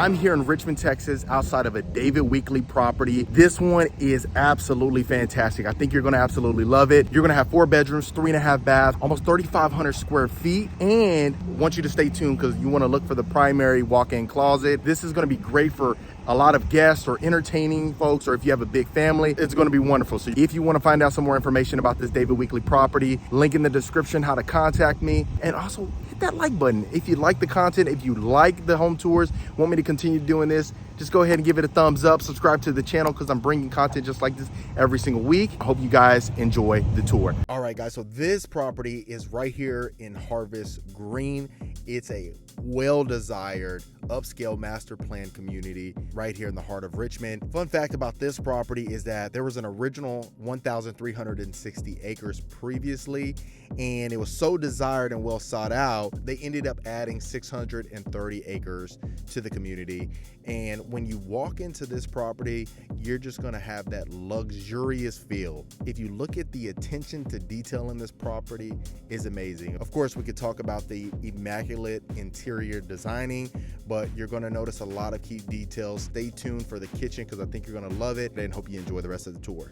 I'm here in Richmond, Texas, outside of a David Weekley property. This one is absolutely fantastic. I think you're gonna absolutely love it. You're gonna have 4 bedrooms, 3.5 baths, almost 3,500 square feet. And I want you to stay tuned because you wanna look for the primary walk-in closet. This is gonna be great for a lot of guests or entertaining folks, or if you have a big family, it's gonna be wonderful. So if you wanna find out some more information about this David Weekley property, link in the description how to contact me, and also hit that like button. If you like the content, if you like the home tours, want me to continue doing this, just go ahead and give it a thumbs up, subscribe to the channel because I'm bringing content just like this every single week. I hope you guys enjoy the tour. All right, guys, so this property is right here in Harvest Green. It's a well-desired upscale master plan community right here in the heart of Richmond. Fun fact about this property is that there was an original 1,360 acres previously, and it was so desired and well sought out, they ended up adding 630 acres to the community. And when you walk into this property, you're just gonna have that luxurious feel. If you look at the attention to detail in this property is amazing. Of course, we could talk about the immaculate interior designing, but you're gonna notice a lot of key details. Stay tuned for the kitchen because I think you're gonna love it, and hope you enjoy the rest of the tour.